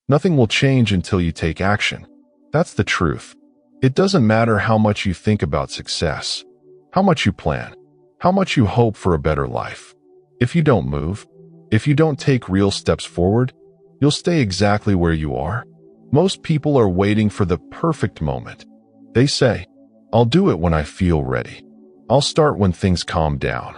Nothing will change until you take action. That's the truth. It doesn't matter how much you think about success, how much you plan, how much you hope for a better life. If you don't move, if you don't take real steps forward, you'll stay exactly where you are. Most people are waiting for the perfect moment. They say, "I'll do it when I feel ready. I'll start when things calm down."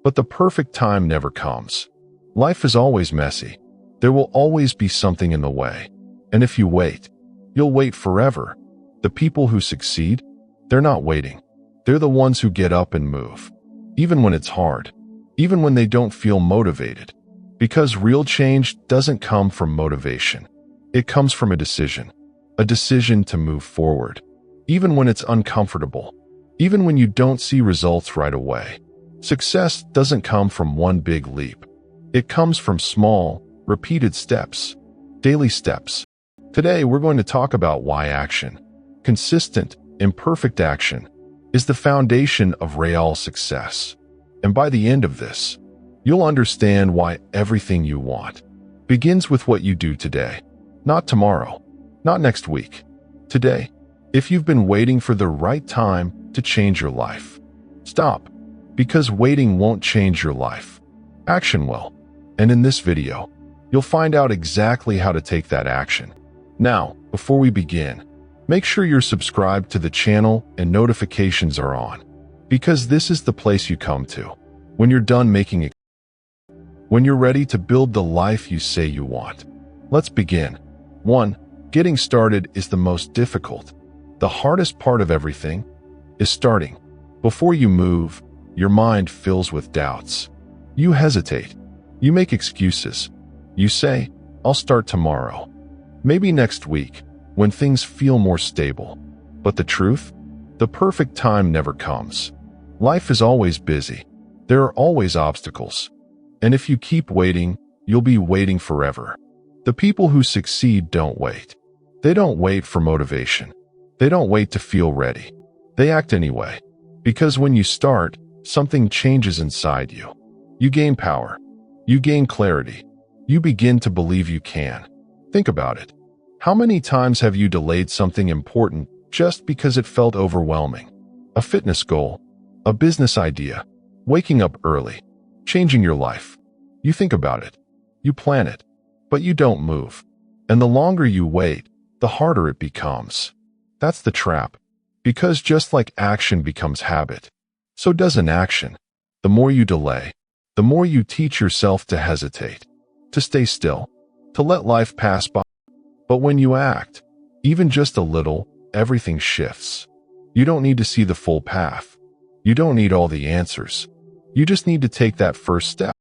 But the perfect time never comes. Life is always messy. There will always be something in the way. And if you wait, you'll wait forever. The people who succeed, they're not waiting. They're the ones who get up and move. Even when it's hard. Even when they don't feel motivated. Because real change doesn't come from motivation. It comes from a decision. A decision to move forward. Even when it's uncomfortable. Even when you don't see results right away. Success doesn't come from one big leap. It comes from small, repeated steps. Daily steps. Today we're going to talk about why action, consistent, imperfect action, is the foundation of real success. And by the end of this, you'll understand why everything you want begins with what you do today. Not tomorrow, not next week. Today. If you've been waiting for the right time to change your life, stop. Because waiting won't change your life. Action will. And in this video, you'll find out exactly how to take that action. Now, before we begin, make sure you're subscribed to the channel and notifications are on. Because this is the place you come to when you're done making it. When you're ready to build the life you say you want. Let's begin. 1. Getting started is the most difficult. The hardest part of everything is starting. Before you move, your mind fills with doubts. You hesitate. You make excuses. You say, "I'll start tomorrow. Maybe next week, when things feel more stable." But the truth? The perfect time never comes. Life is always busy. There are always obstacles. And if you keep waiting, you'll be waiting forever. The people who succeed don't wait. They don't wait for motivation. They don't wait to feel ready. They act anyway. Because when you start, something changes inside you. You gain power. You gain clarity. You begin to believe you can. Think about it. How many times have you delayed something important just because it felt overwhelming? A fitness goal, a business idea, waking up early, changing your life. You think about it. You plan it. But you don't move. And the longer you wait, the harder it becomes. That's the trap. Because just like action becomes habit, so does inaction. The more you delay, the more you teach yourself to hesitate, to stay still, to let life pass by. But when you act, even just a little, everything shifts. You don't need to see the full path. You don't need all the answers. You just need to take that first step.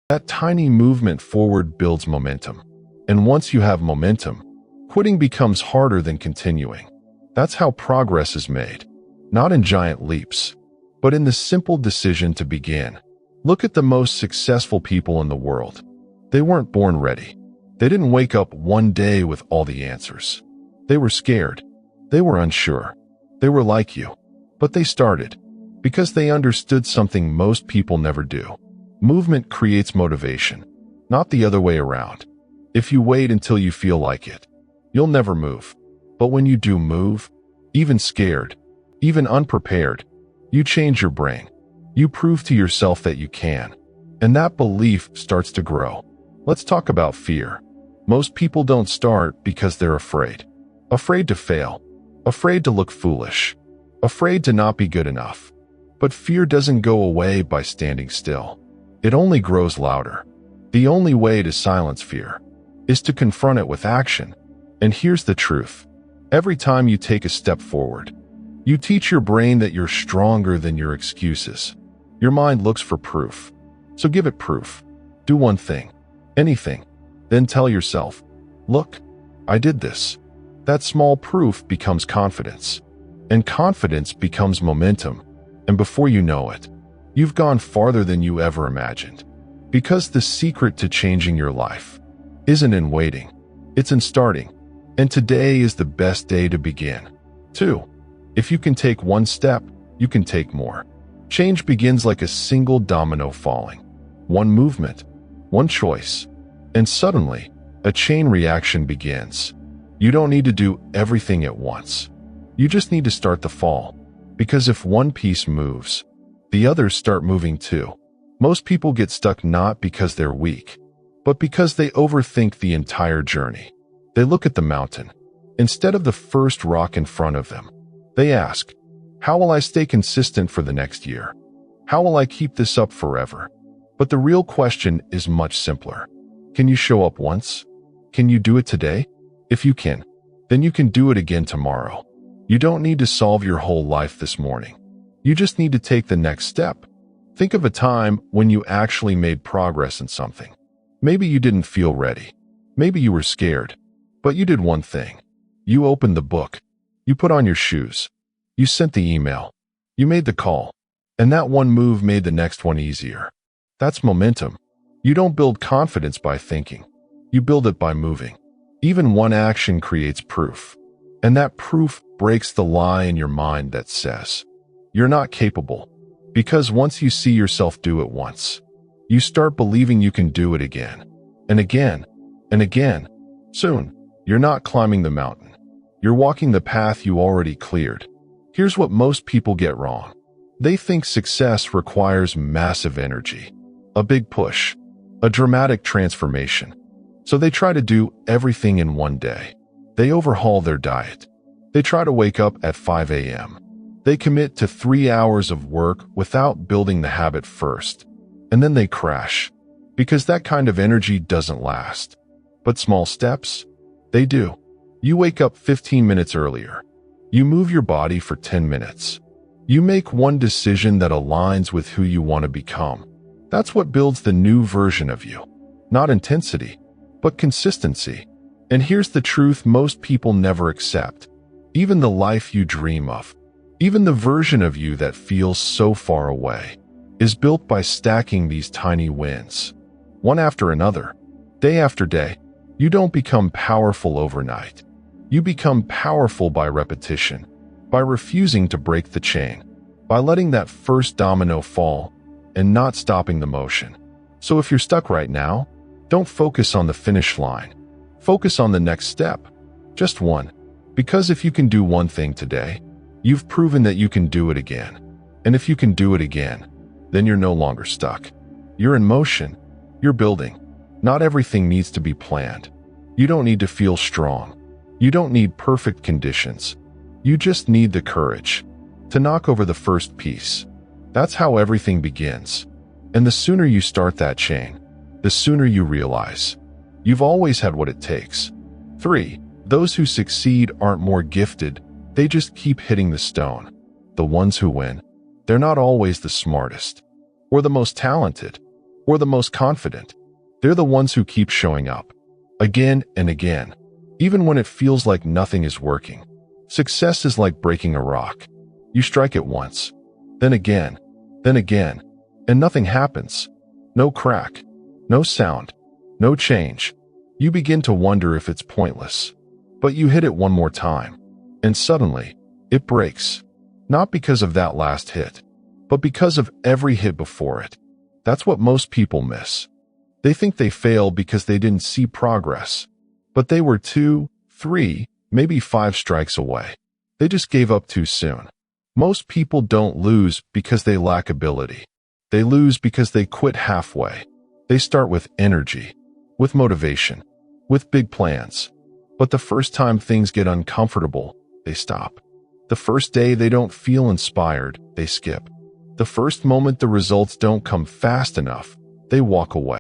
That tiny movement forward builds momentum. And once you have momentum, quitting becomes harder than continuing. That's how progress is made. Not in giant leaps, but in the simple decision to begin. Look at the most successful people in the world. They weren't born ready. They didn't wake up one day with all the answers. They were scared. They were unsure. They were like you. But they started. Because they understood something most people never do. Movement creates motivation, not the other way around. If you wait until you feel like it, you'll never move. But when you do move, even scared, even unprepared, you change your brain. You prove to yourself that you can. And that belief starts to grow. Let's talk about fear. Most people don't start because they're afraid. Afraid to fail. Afraid to look foolish. Afraid to not be good enough. But fear doesn't go away by standing still. It only grows louder. The only way to silence fear is to confront it with action. And here's the truth. Every time you take a step forward, you teach your brain that you're stronger than your excuses. Your mind looks for proof. So give it proof. Do one thing, anything. Then tell yourself, "Look, I did this." That small proof becomes confidence. And confidence becomes momentum. And before you know it, you've gone farther than you ever imagined. Because the secret to changing your life isn't in waiting, it's in starting. And today is the best day to begin. 2. If you can take one step, you can take more. Change begins like a single domino falling. One movement, one choice, and suddenly, a chain reaction begins. You don't need to do everything at once. You just need to start the fall. Because if one piece moves, the others start moving too. Most people get stuck not because they're weak, but because they overthink the entire journey. They look at the mountain instead of the first rock in front of them. They ask, how will I stay consistent for the next year? How will I keep this up forever? But the real question is much simpler. Can you show up once? Can you do it today? If you can, then you can do it again tomorrow. You don't need to solve your whole life this morning. You just need to take the next step. Think of a time when you actually made progress in something. Maybe you didn't feel ready. Maybe you were scared. But you did one thing. You opened the book. You put on your shoes. You sent the email. You made the call. And that one move made the next one easier. That's momentum. You don't build confidence by thinking. You build it by moving. Even one action creates proof. And that proof breaks the lie in your mind that says, you're not capable. Because once you see yourself do it once, you start believing you can do it again, and again, and again. Soon, you're not climbing the mountain. You're walking the path you already cleared. Here's what most people get wrong. They think success requires massive energy, a big push, a dramatic transformation. So they try to do everything in one day. They overhaul their diet. They try to wake up at 5 a.m. They commit to 3 hours of work without building the habit first. And then they crash. Because that kind of energy doesn't last. But small steps? They do. You wake up 15 minutes earlier. You move your body for 10 minutes. You make one decision that aligns with who you want to become. That's what builds the new version of you. Not intensity, but consistency. And here's the truth most people never accept. Even the life you dream of, even the version of you that feels so far away, is built by stacking these tiny wins. One after another, day after day. You don't become powerful overnight. You become powerful by repetition, by refusing to break the chain, by letting that first domino fall and not stopping the motion. So if you're stuck right now, don't focus on the finish line. Focus on the next step. Just one. Because if you can do one thing today, you've proven that you can do it again. And if you can do it again, then you're no longer stuck. You're in motion. You're building. Not everything needs to be planned. You don't need to feel strong. You don't need perfect conditions. You just need the courage to knock over the first piece. That's how everything begins. And the sooner you start that chain, the sooner you realize you've always had what it takes. 3. Those who succeed aren't more gifted. They just keep hitting the stone. The ones who win, they're not always the smartest, or the most talented, or the most confident. They're the ones who keep showing up, again and again, even when it feels like nothing is working. Success is like breaking a rock. You strike it once, then again, and nothing happens. No crack, no sound, no change. You begin to wonder if it's pointless. But you hit it one more time, and suddenly, it breaks. Not because of that last hit, but because of every hit before it. That's what most people miss. They think they failed because they didn't see progress. But they were 2, 3, maybe 5 strikes away. They just gave up too soon. Most people don't lose because they lack ability. They lose because they quit halfway. They start with energy, with motivation, with big plans. But the first time things get uncomfortable, they stop. The first day they don't feel inspired, they skip. The first moment the results don't come fast enough, they walk away.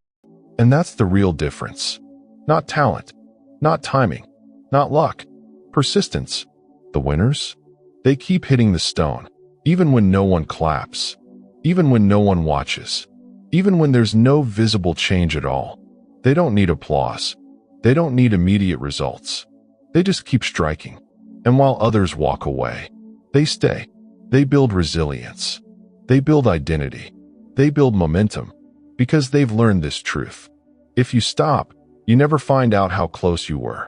And that's the real difference. Not talent, not timing, not luck, persistence. The winners? They keep hitting the stone, even when no one claps, even when no one watches, even when there's no visible change at all. They don't need applause. They don't need immediate results. They just keep striking. And while others walk away, they stay. They build resilience. They build identity. They build momentum because they've learned this truth. If you stop, you never find out how close you were.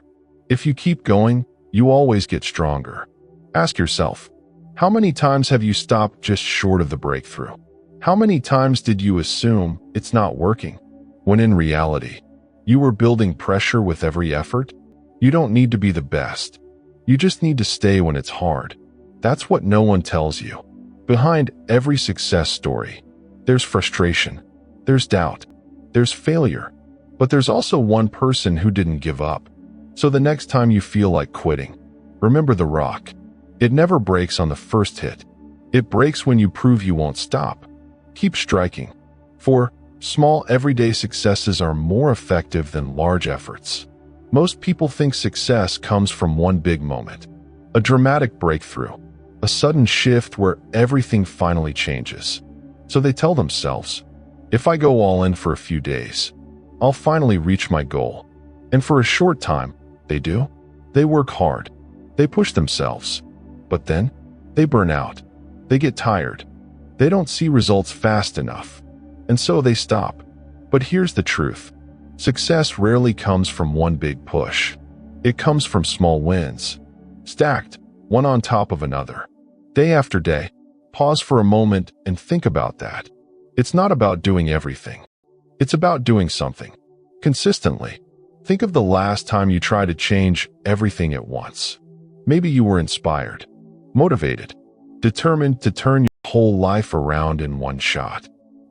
If you keep going, you always get stronger. Ask yourself, how many times have you stopped just short of the breakthrough? How many times did you assume it's not working, when in reality, You were building pressure with every effort? You don't need to be the best. You just need to stay when it's hard. That's what no one tells you. Behind every success story, there's frustration, there's doubt, there's failure, but there's also one person who didn't give up. So the next time you feel like quitting, remember the rock. It never breaks on the first hit. It breaks when you prove you won't stop. Keep striking. For small everyday successes are more effective than large efforts. Most people think success comes from one big moment, a dramatic breakthrough, a sudden shift where everything finally changes. So they tell themselves, if I go all in for a few days, I'll finally reach my goal. And for a short time, they do. They work hard. They push themselves. But then, they burn out. They get tired. They don't see results fast enough. And so they stop. But here's the truth. Success rarely comes from one big push. It comes from small wins, stacked, one on top of another. Day after day, pause for a moment and think about that. It's not about doing everything. It's about doing something. Consistently. Think of the last time you tried to change everything at once. Maybe you were inspired, motivated, determined to turn your whole life around in one shot.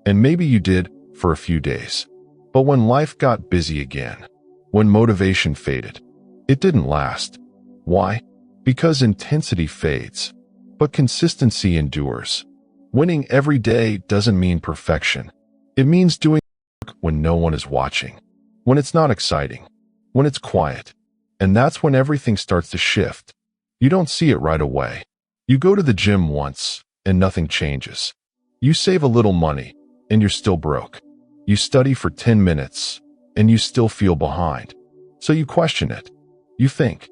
And maybe you did for a few days. But when life got busy again, when motivation faded, it didn't last. Why? Because intensity fades, but consistency endures. Winning every day doesn't mean perfection. It means doing work when no one is watching, when it's not exciting, when it's quiet. And that's when everything starts to shift. You don't see it right away. You go to the gym once, and nothing changes. You save a little money, and you're still broke. You study for 10 minutes, and you still feel behind. So you question it. You think,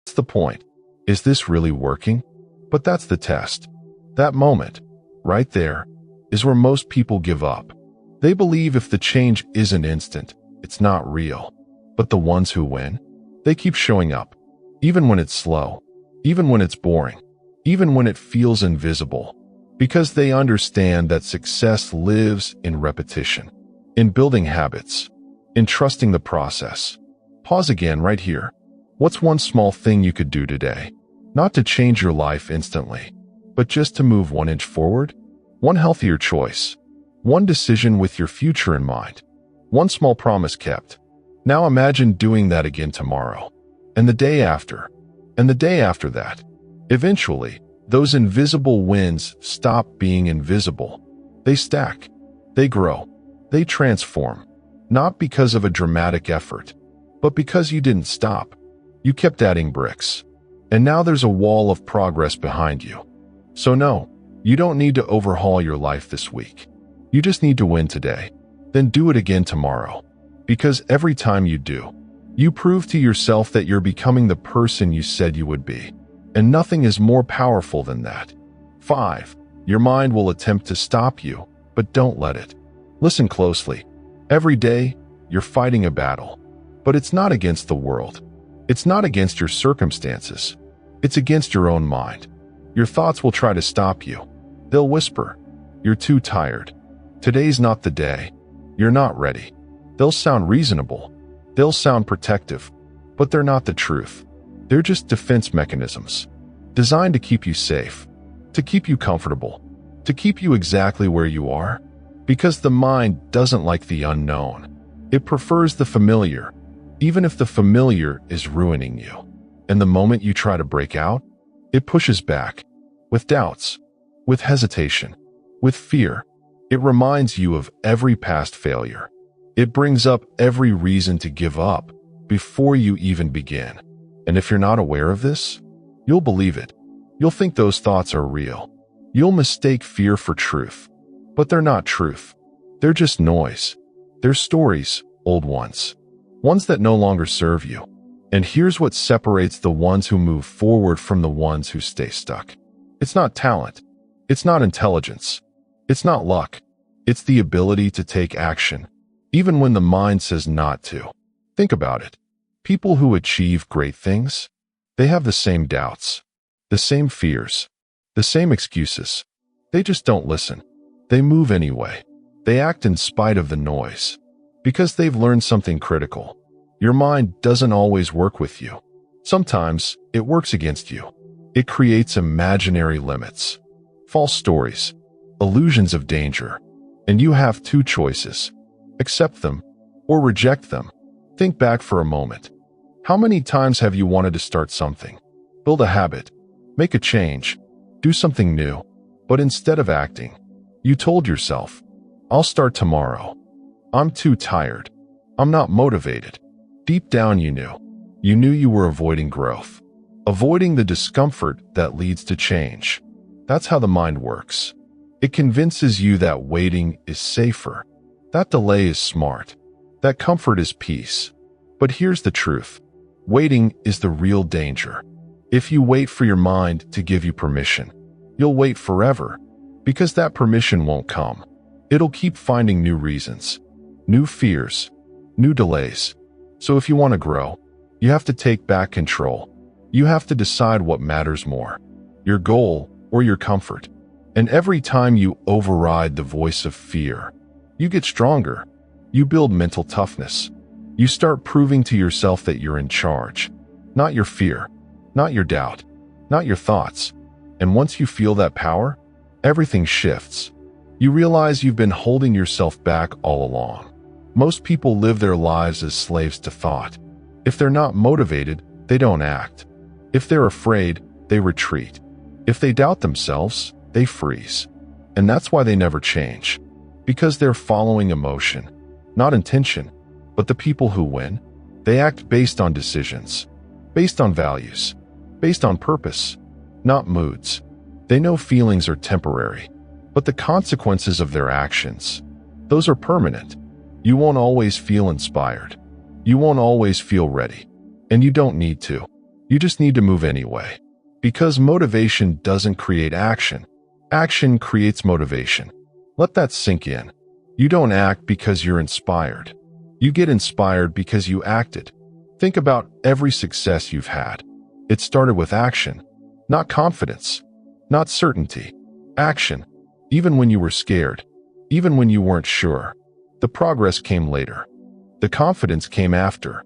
what's the point? Is this really working? But that's the test. That moment, right there, is where most people give up. They believe if the change isn't instant, it's not real. But the ones who win, they keep showing up, even when it's slow, even when it's boring, even when it feels invisible, because they understand that success lives in repetition, in building habits, in trusting the process. Pause again right here. What's one small thing you could do today? Not to change your life instantly, but just to move 1 inch forward? One healthier choice. One decision with your future in mind. One small promise kept. Now imagine doing that again tomorrow, and the day after, and the day after that. Eventually, those invisible wins stop being invisible. They stack. They grow. They transform. Not because of a dramatic effort, but because you didn't stop. You kept adding bricks. And now there's a wall of progress behind you. So no, you don't need to overhaul your life this week. You just need to win today. Then do it again tomorrow. Because every time you do, you prove to yourself that you're becoming the person you said you would be. And nothing is more powerful than that. 5. Your mind will attempt to stop you, but don't let it. Listen closely. Every day, you're fighting a battle. But it's not against the world. It's not against your circumstances. It's against your own mind. Your thoughts will try to stop you. They'll whisper, "You're too tired. Today's not the day. You're not ready." They'll sound reasonable. They'll sound protective. But they're not the truth. They're just defense mechanisms, designed to keep you safe, to keep you comfortable, to keep you exactly where you are. Because the mind doesn't like the unknown. It prefers the familiar, even if the familiar is ruining you. And the moment you try to break out, it pushes back, with doubts, with hesitation, with fear. It reminds you of every past failure. It brings up every reason to give up before you even begin. And if you're not aware of this, you'll believe it. You'll think those thoughts are real. You'll mistake fear for truth. But they're not truth. They're just noise. They're stories, old ones. Ones that no longer serve you. And here's what separates the ones who move forward from the ones who stay stuck. It's not talent. It's not intelligence. It's not luck. It's the ability to take action, even when the mind says not to. Think about it. People who achieve great things, they have the same doubts, the same fears, the same excuses. They just don't listen. They move anyway. They act in spite of the noise. Because they've learned something critical. Your mind doesn't always work with you. Sometimes it works against you. It creates imaginary limits, false stories, illusions of danger, and you have two choices: accept them or reject them. Think back for a moment. How many times have you wanted to start something, build a habit, make a change, do something new, but instead of acting, you told yourself, "I'll start tomorrow. I'm too tired. I'm not motivated." Deep down you knew you were avoiding growth, avoiding the discomfort that leads to change. That's how the mind works. It convinces you that waiting is safer, that delay is smart, that comfort is peace. But here's the truth. Waiting is the real danger. If you wait for your mind to give you permission, you'll wait forever, because that permission won't come. It'll keep finding new reasons, new fears, new delays. So if you want to grow, you have to take back control. You have to decide what matters more, your goal or your comfort. And every time you override the voice of fear, you get stronger. You build mental toughness. You start proving to yourself that you're in charge, not your fear, not your doubt, not your thoughts. And once you feel that power, everything shifts. You realize you've been holding yourself back all along. Most people live their lives as slaves to thought. If they're not motivated, they don't act. If they're afraid, they retreat. If they doubt themselves, they freeze. And that's why they never change. Because they're following emotion, not intention. But the people who win, they act based on decisions, based on values, based on purpose, not moods. They know feelings are temporary, but the consequences of their actions, those are permanent. You won't always feel inspired. You won't always feel ready. And you don't need to. You just need to move anyway. Because motivation doesn't create action. Action creates motivation. Let that sink in. You don't act because you're inspired. You get inspired because you acted. Think about every success you've had. It started with action, not confidence, not certainty. Action. Even when you were scared, even when you weren't sure. The progress came later. The confidence came after.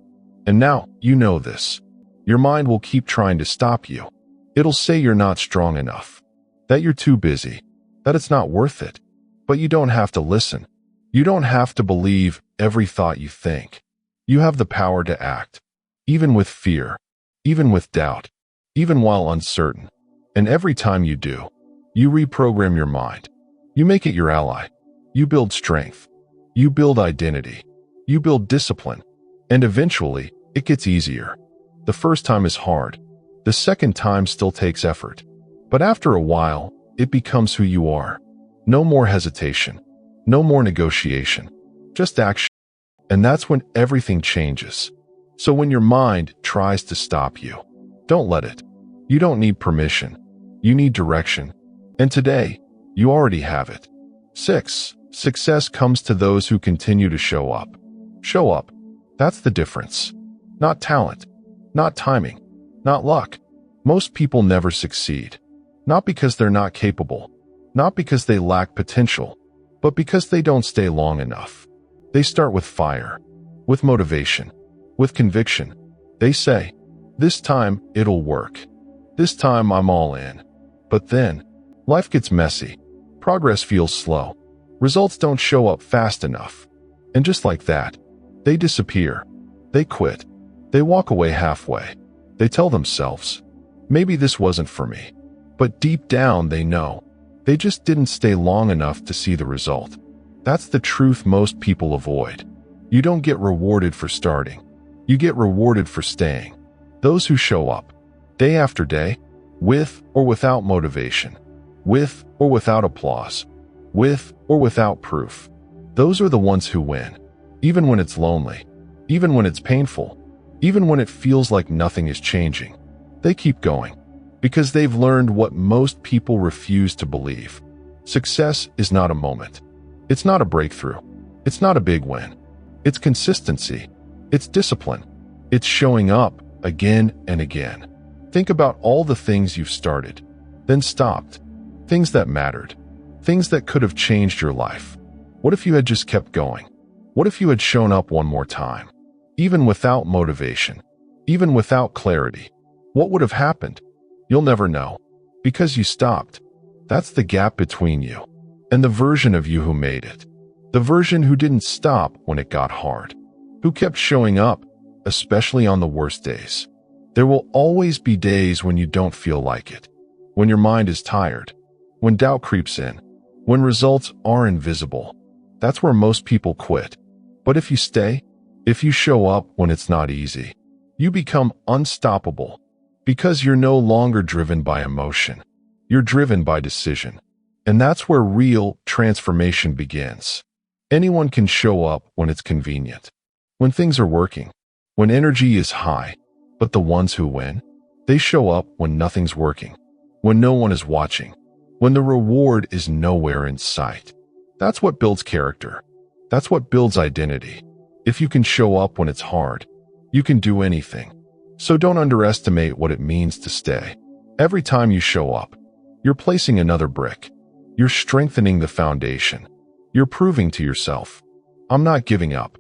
And now, you know this. Your mind will keep trying to stop you. It'll say you're not strong enough, that you're too busy, that it's not worth it. But you don't have to listen. You don't have to believe every thought you think. You have the power to act, even with fear, even with doubt, even while uncertain. And every time you do, you reprogram your mind. You make it your ally. You build strength. You build identity. You build discipline. And eventually, it gets easier. The first time is hard. The second time still takes effort. But after a while, it becomes who you are. No more hesitation. No more negotiation. Just action. And that's when everything changes. So when your mind tries to stop you, don't let it. You don't need permission. You need direction. And today, you already have it. 6. Success comes to those who continue to show up. Show up. That's the difference. Not talent. Not timing. Not luck. Most people never succeed. Not because they're not capable. Not because they lack potential. But because they don't stay long enough. They start with fire. With motivation. With conviction. They say, "This time, it'll work. This time, I'm all in." But then, life gets messy. Progress feels slow. Results don't show up fast enough. And just like that, they disappear. They quit. They walk away halfway. They tell themselves, "Maybe this wasn't for me." But deep down they know. They just didn't stay long enough to see the result. That's the truth most people avoid. You don't get rewarded for starting. You get rewarded for staying. Those who show up, day after day, with or without motivation, with or without applause, with or without proof. Those are the ones who win. Even when it's lonely, even when it's painful, even when it feels like nothing is changing. They keep going because they've learned what most people refuse to believe. Success is not a moment. It's not a breakthrough. It's not a big win. It's consistency. It's discipline. It's showing up again and again. Think about all the things you've started, then stopped. Things that mattered. Things that could have changed your life. What if you had just kept going? What if you had shown up one more time? Even without motivation, even without clarity, what would have happened? You'll never know. Because you stopped. That's the gap between you and the version of you who made it. The version who didn't stop when it got hard. Who kept showing up, especially on the worst days. There will always be days when you don't feel like it. When your mind is tired. When doubt creeps in. When results are invisible. That's where most people quit. But if you stay, if you show up when it's not easy, you become unstoppable. Because you're no longer driven by emotion. You're driven by decision. And that's where real transformation begins. Anyone can show up when it's convenient. When things are working. When energy is high. But the ones who win, they show up when nothing's working. When no one is watching. When the reward is nowhere in sight. That's what builds character. That's what builds identity. If you can show up when it's hard, you can do anything. So don't underestimate what it means to stay. Every time you show up, you're placing another brick. You're strengthening the foundation. You're proving to yourself, I'm not giving up.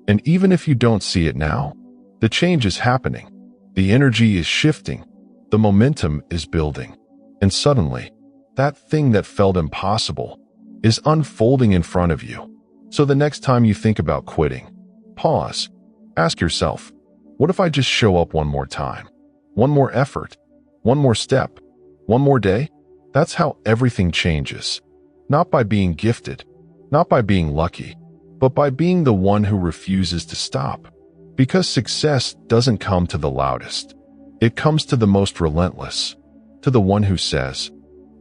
And even if you don't see it now, the change is happening. The energy is shifting. The momentum is building. And suddenly, that thing that felt impossible is unfolding in front of you. So the next time you think about quitting, pause. Ask yourself, what if I just show up one more time? One more effort? One more step? One more day? That's how everything changes. Not by being gifted, not by being lucky, but by being the one who refuses to stop. Because success doesn't come to the loudest. It comes to the most relentless. To the one who says,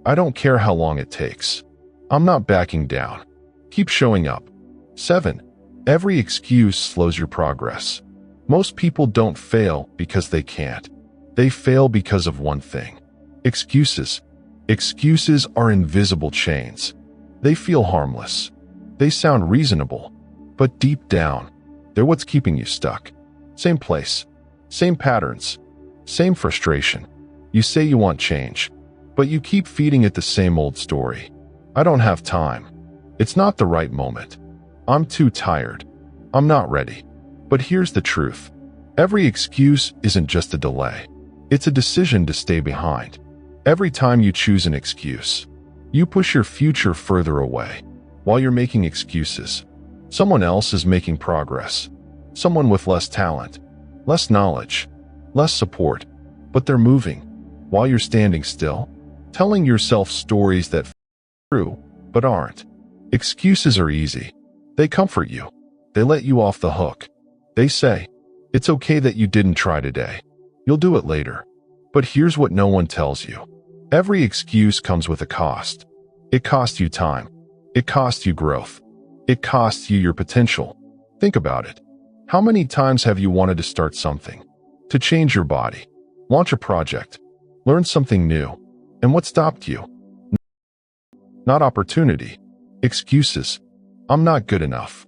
I don't care how long it takes. I'm not backing down. Keep showing up. 7. Every excuse slows your progress. Most people don't fail because they can't. They fail because of one thing. Excuses. Excuses are invisible chains. They feel harmless. They sound reasonable. But deep down, they're what's keeping you stuck. Same place. Same patterns. Same frustration. You say you want change, but you keep feeding it the same old story. I don't have time. It's not the right moment. I'm too tired. I'm not ready. But here's the truth. Every excuse isn't just a delay. It's a decision to stay behind. Every time you choose an excuse, you push your future further away. While you're making excuses, someone else is making progress. Someone with less talent, less knowledge, less support, but they're moving. While you're standing still, telling yourself stories that feel true, but aren't. Excuses are easy. They comfort you. They let you off the hook. They say, it's okay that you didn't try today. You'll do it later. But here's what no one tells you. Every excuse comes with a cost. It costs you time. It costs you growth. It costs you your potential. Think about it. How many times have you wanted to start something? To change your body? Launch a project? Learn something new? And what stopped you? Not opportunity. Excuses. I'm not good enough.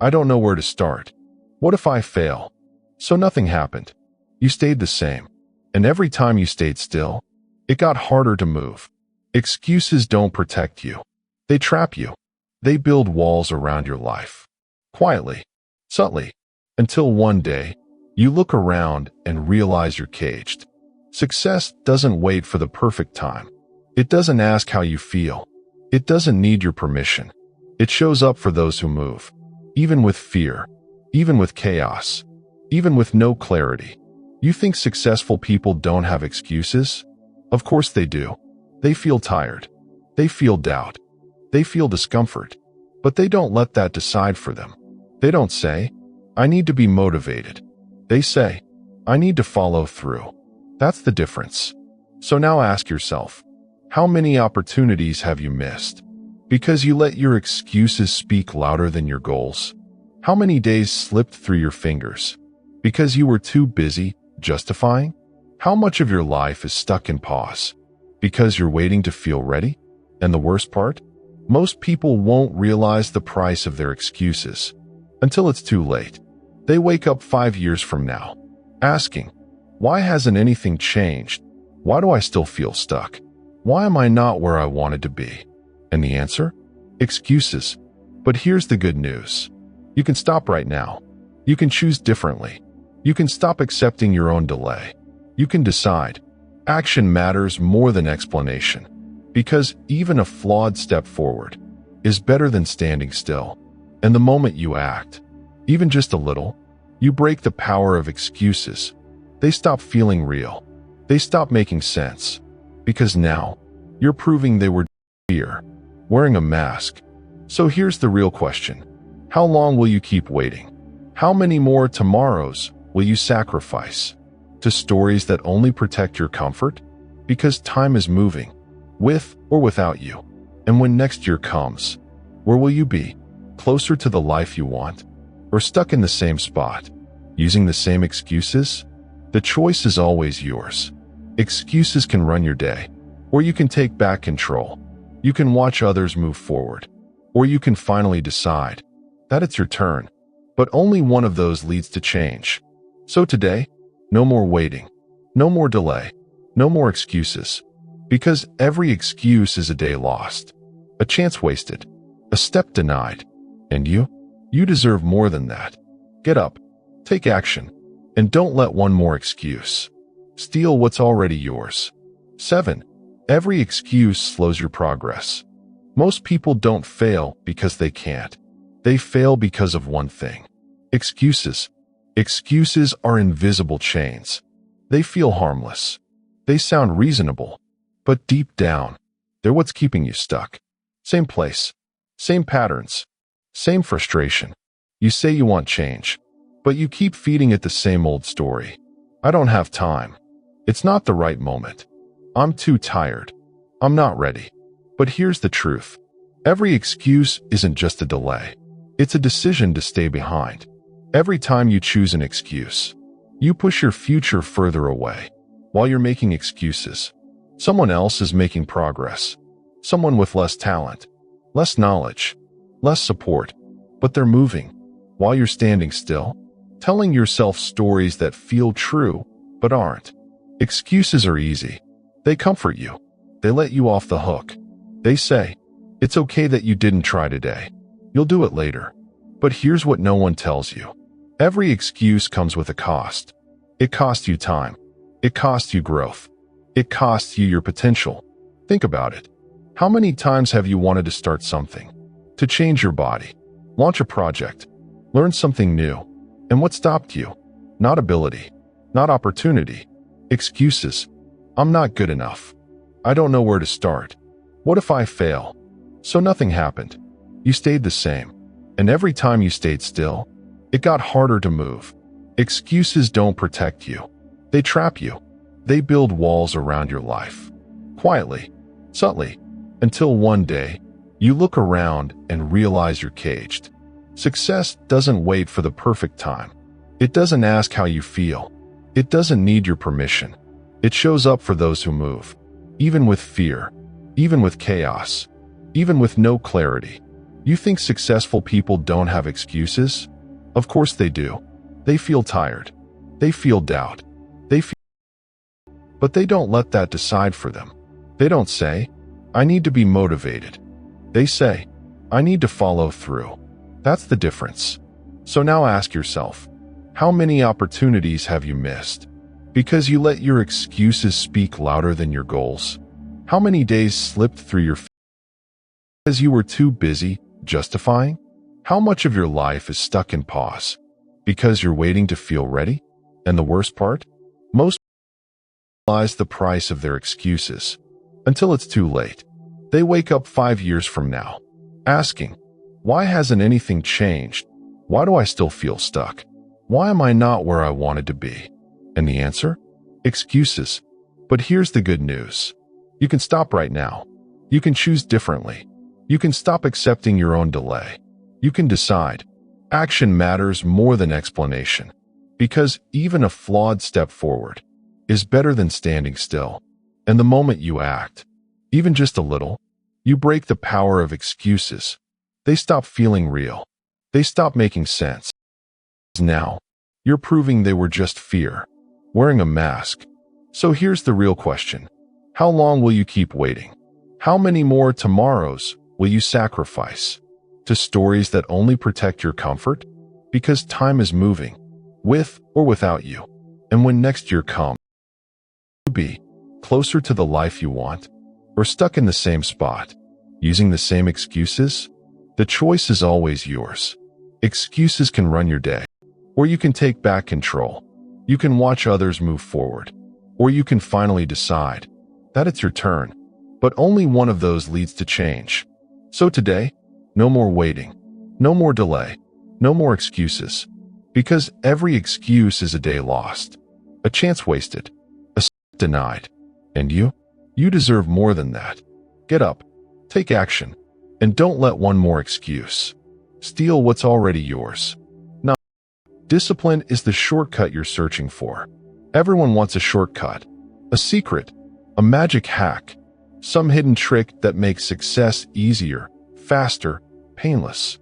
I don't know where to start. What if I fail? So nothing happened. You stayed the same. And every time you stayed still, it got harder to move. Excuses don't protect you. They trap you. They build walls around your life. Quietly, subtly, until one day, you look around and realize you're caged. Success doesn't wait for the perfect time. It doesn't ask how you feel. It doesn't need your permission. It shows up for those who move. Even with fear. Even with chaos. Even with no clarity. You think successful people don't have excuses? Of course they do. They feel tired. They feel doubt. They feel discomfort. But they don't let that decide for them. They don't say, I need to be motivated. They say, I need to follow through. That's the difference. So now ask yourself, how many opportunities have you missed? Because you let your excuses speak louder than your goals. How many days slipped through your fingers? Because you were too busy justifying? How much of your life is stuck in pause? Because you're waiting to feel ready? And the worst part? Most people won't realize the price of their excuses until it's too late. They wake up 5 years from now, asking, why hasn't anything changed? Why do I still feel stuck? Why am I not where I wanted to be? And the answer? Excuses. But here's the good news. You can stop right now. You can choose differently. You can stop accepting your own delay. You can decide. Action matters more than explanation, because even a flawed step forward is better than standing still. And the moment you act, even just a little, you break the power of excuses. They stop feeling real. They stop making sense, because now you're proving they were fear, wearing a mask. So here's the real question. How long will you keep waiting? How many more tomorrows will you sacrifice to stories that only protect your comfort? Because time is moving, with or without you. And when next year comes, where will you be? Closer to the life you want? Or stuck in the same spot, using the same excuses? The choice is always yours. Excuses can run your day, or you can take back control. You can watch others move forward, or you can finally decide that it's your turn. But only one of those leads to change. So today, no more waiting, no more delay, no more excuses. Because every excuse is a day lost, a chance wasted, a step denied. And you deserve more than that. Get up, take action, and don't let one more excuse steal what's already yours. 7. Every excuse slows your progress. Most people don't fail because they can't. They fail because of one thing. Excuses. Excuses are invisible chains. They feel harmless. They sound reasonable. But deep down, they're what's keeping you stuck. Same place, same patterns, same frustration. You say you want change, but you keep feeding it the same old story. I don't have time. It's not the right moment. I'm too tired. I'm not ready. But here's the truth. Every excuse isn't just a delay. It's a decision to stay behind. Every time you choose an excuse, you push your future further away. While you're making excuses, someone else is making progress. Someone with less talent, less knowledge, less support, but they're moving. While you're standing still, telling yourself stories that feel true, but aren't. Excuses are easy. They comfort you. They let you off the hook. They say, it's okay that you didn't try today. You'll do it later. But here's what no one tells you. Every excuse comes with a cost. It costs you time. It costs you growth. It costs you your potential. Think about it. How many times have you wanted to start something? To change your body, launch a project, learn something new. And what stopped you? Not ability, not opportunity. Excuses. I'm not good enough. I don't know where to start. What if I fail? So nothing happened. You stayed the same. And every time you stayed still, it got harder to move. Excuses don't protect you. They trap you. They build walls around your life. Quietly, subtly, until one day, you look around and realize you're caged. Success doesn't wait for the perfect time. It doesn't ask how you feel. It doesn't need your permission. It shows up for those who move. Even with fear, even with chaos, even with no clarity. You think successful people don't have excuses? Of course they do. They feel tired. They feel doubt. But they don't let that decide for them. They don't say, I need to be motivated. They say, I need to follow through. That's the difference. So now ask yourself, how many opportunities have you missed? Because you let your excuses speak louder than your goals. How many days slipped through your fingers because you were too busy justifying? How much of your life is stuck in pause because you're waiting to feel ready? And the worst part? Most people realize the price of their excuses until it's too late. They wake up 5 years from now, asking, why hasn't anything changed? Why do I still feel stuck? Why am I not where I wanted to be? And the answer? Excuses. But here's the good news. You can stop right now. You can choose differently. You can stop accepting your own delay. You can decide. Action matters more than explanation. Because even a flawed step forward is better than standing still. And the moment you act, even just a little, you break the power of excuses. They stop feeling real. They stop making sense. Now, you're proving they were just fear, wearing a mask. So here's the real question. How long will you keep waiting? How many more tomorrows will you sacrifice To stories that only protect your comfort? Because time is moving, with or without you. And when next year comes, will you be closer to the life you want, or stuck in the same spot, using the same excuses? The choice is always yours. Excuses can run your day, or you can take back control. You can watch others move forward, or you can finally decide that it's your turn. But only one of those leads to change. So today, no more waiting, no more delay, no more excuses. Because every excuse is a day lost, a chance wasted, a step denied. And you deserve more than that. Get up, take action, and don't let one more excuse steal what's already yours. Now, discipline is the shortcut you're searching for. Everyone wants a shortcut, a secret, a magic hack, some hidden trick that makes success easier, faster, painless.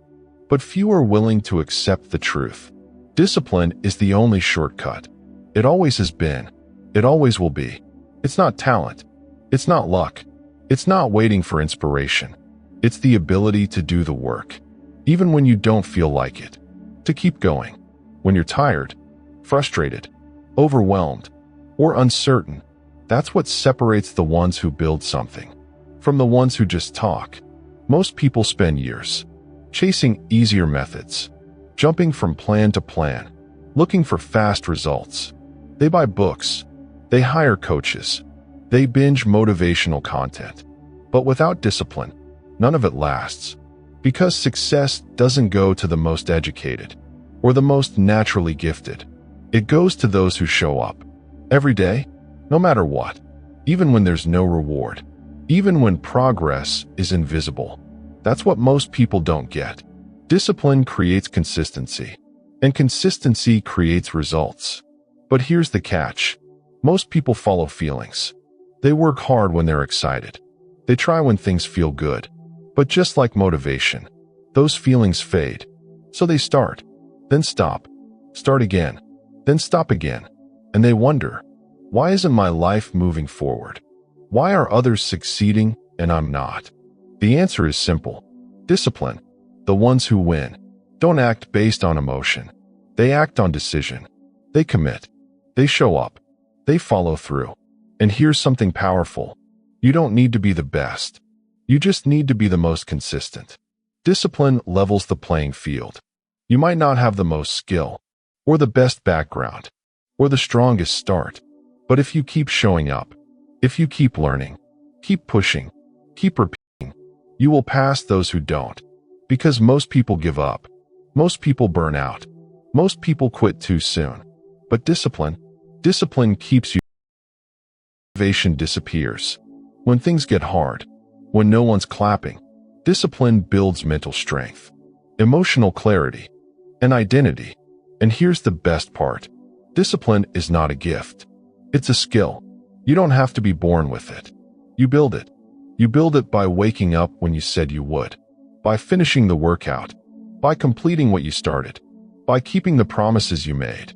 But few are willing to accept the truth. Discipline is the only shortcut. It always has been. It always will be. It's not talent. It's not luck. It's not waiting for inspiration. It's the ability to do the work, even when you don't feel like it. To keep going. When you're tired, frustrated, overwhelmed, or uncertain. That's what separates the ones who build something from the ones who just talk. Most people spend years chasing easier methods, jumping from plan to plan, looking for fast results. They buy books, they hire coaches, they binge motivational content. But without discipline, none of it lasts. Because success doesn't go to the most educated or the most naturally gifted. It goes to those who show up every day, no matter what, even when there's no reward, even when progress is invisible. That's what most people don't get. Discipline creates consistency, and consistency creates results. But here's the catch. Most people follow feelings. They work hard when they're excited. They try when things feel good. But just like motivation, those feelings fade. So they start, then stop, start again, then stop again. And they wonder, why isn't my life moving forward? Why are others succeeding and I'm not? The answer is simple. Discipline. The ones who win don't act based on emotion. They act on decision. They commit. They show up. They follow through. And here's something powerful. You don't need to be the best. You just need to be the most consistent. Discipline levels the playing field. You might not have the most skill, or the best background, or the strongest start. But if you keep showing up, if you keep learning, keep pushing, keep repeating, you will pass those who don't. Because most people give up. Most people burn out. Most people quit too soon. But discipline keeps you. Motivation disappears. When things get hard, when no one's clapping, discipline builds mental strength, emotional clarity, and identity. And here's the best part. Discipline is not a gift. It's a skill. You don't have to be born with it. You build it. You build it by waking up when you said you would, by finishing the workout, by completing what you started, by keeping the promises you made,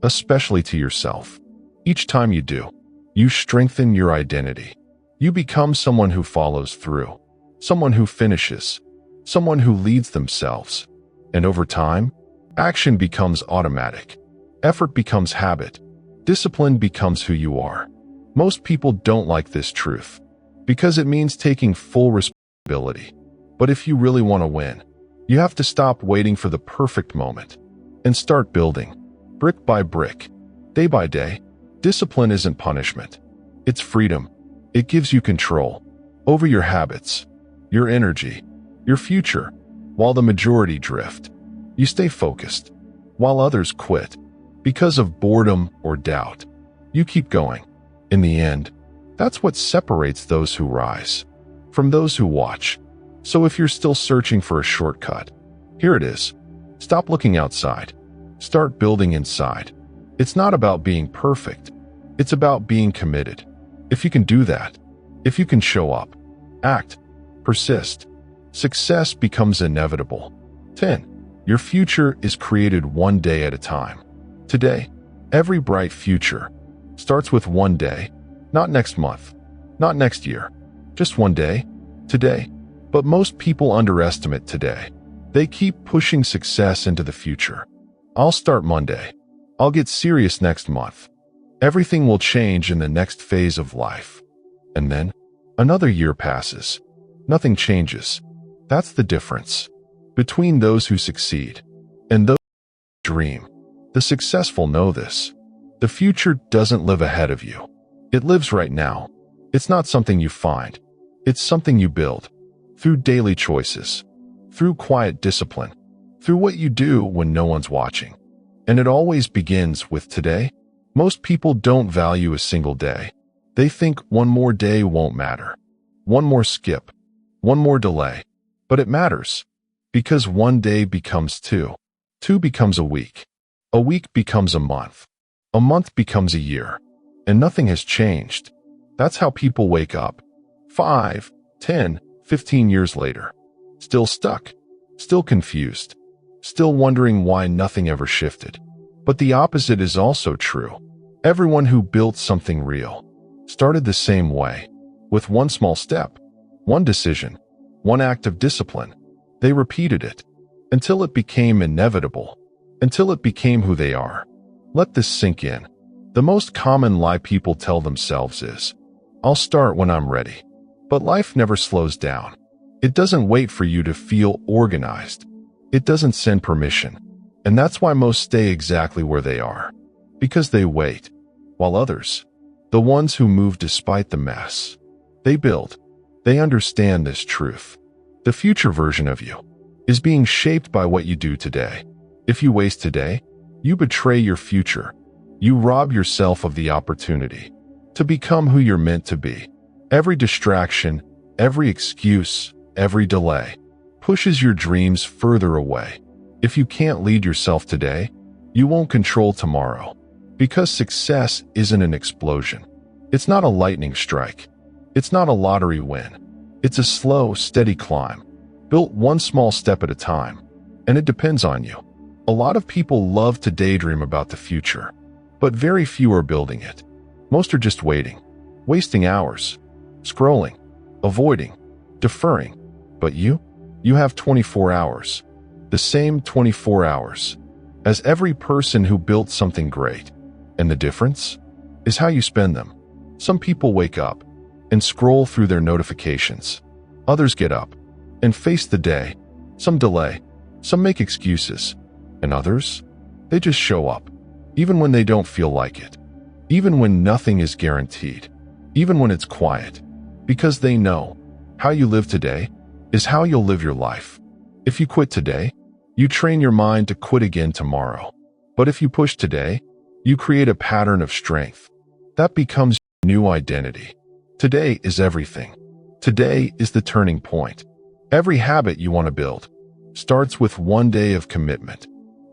especially to yourself. Each time you do, you strengthen your identity. You become someone who follows through, someone who finishes, someone who leads themselves. And over time, action becomes automatic. Effort becomes habit. Discipline becomes who you are. Most people don't like this truth because it means taking full responsibility. But if you really want to win, you have to stop waiting for the perfect moment and start building, brick by brick, day by day. Discipline isn't punishment. It's freedom. It gives you control over your habits, your energy, your future. While the majority drift, you stay focused. While others quit because of boredom or doubt, you keep going. In the end, that's what separates those who rise from those who watch. So if you're still searching for a shortcut, here it is. Stop looking outside. Start building inside. It's not about being perfect. It's about being committed. If you can do that, if you can show up, act, persist, success becomes inevitable. 10. Your future is created one day at a time. Today, every bright future starts with one day, not next month, not next year, just one day, today. But most people underestimate today. They keep pushing success into the future. I'll start Monday. I'll get serious next month. Everything will change in the next phase of life. And then, another year passes. Nothing changes. That's the difference between those who succeed and those who dream. The successful know this. The future doesn't live ahead of you. It lives right now. It's not something you find. It's something you build. Through daily choices. Through quiet discipline. Through what you do when no one's watching. And it always begins with today. Most people don't value a single day. They think one more day won't matter. One more skip. One more delay. But it matters. Because one day becomes two. Two becomes a week. A week becomes a month. A month becomes a year. And nothing has changed. That's how people wake up. 5, 10, 15 years later. Still stuck. Still confused. Still wondering why nothing ever shifted. But the opposite is also true. Everyone who built something real started the same way. With one small step. One decision. One act of discipline. They repeated it. Until it became inevitable. Until it became who they are. Let this sink in. The most common lie people tell themselves is, I'll start when I'm ready. But life never slows down. It doesn't wait for you to feel organized. It doesn't send permission. And that's why most stay exactly where they are. Because they wait. While others, the ones who move despite the mess, they build. They understand this truth. The future version of you is being shaped by what you do today. If you waste today, you betray your future. You rob yourself of the opportunity to become who you're meant to be. Every distraction, every excuse, every delay pushes your dreams further away. If you can't lead yourself today, you won't control tomorrow. Because success isn't an explosion. It's not a lightning strike. It's not a lottery win. It's a slow, steady climb, built one small step at a time. And it depends on you. A lot of people love to daydream about the future, but very few are building it. Most are just waiting, wasting hours, scrolling, avoiding, deferring. But you have 24 hours, the same 24 hours as every person who built something great. And the difference is how you spend them. Some people wake up and scroll through their notifications. Others get up and face the day. Some delay, some make excuses, and others, they just show up, even when they don't feel like it, even when nothing is guaranteed, even when it's quiet, because they know how you live today is how you'll live your life. If you quit today, you train your mind to quit again tomorrow. But if you push today, you create a pattern of strength. That becomes your new identity. Today is everything. Today is the turning point. Every habit you want to build starts with one day of commitment.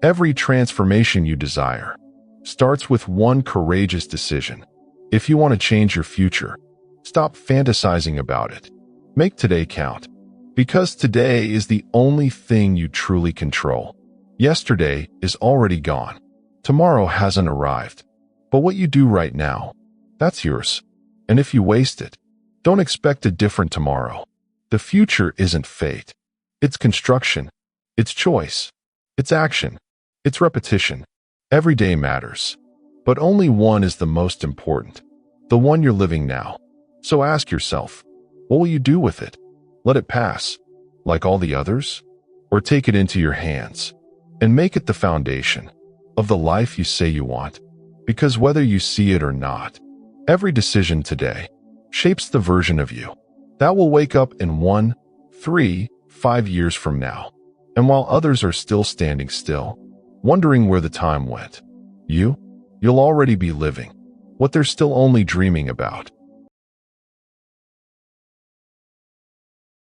Every transformation you desire starts with one courageous decision. If you want to change your future, stop fantasizing about it. Make today count. Because today is the only thing you truly control. Yesterday is already gone. Tomorrow hasn't arrived. But what you do right now, that's yours. And if you waste it, don't expect a different tomorrow. The future isn't fate. It's construction. It's choice. It's action. It's repetition. Every day matters. But only one is the most important. The one you're living now. So ask yourself, what will you do with it? Let it pass, like all the others? Or take it into your hands and make it the foundation of the life you say you want? Because whether you see it or not, every decision today shapes the version of you that will wake up in 1, 3, 5 years from now. And while others are still standing still, wondering where the time went, you'll already be living what they're still only dreaming about.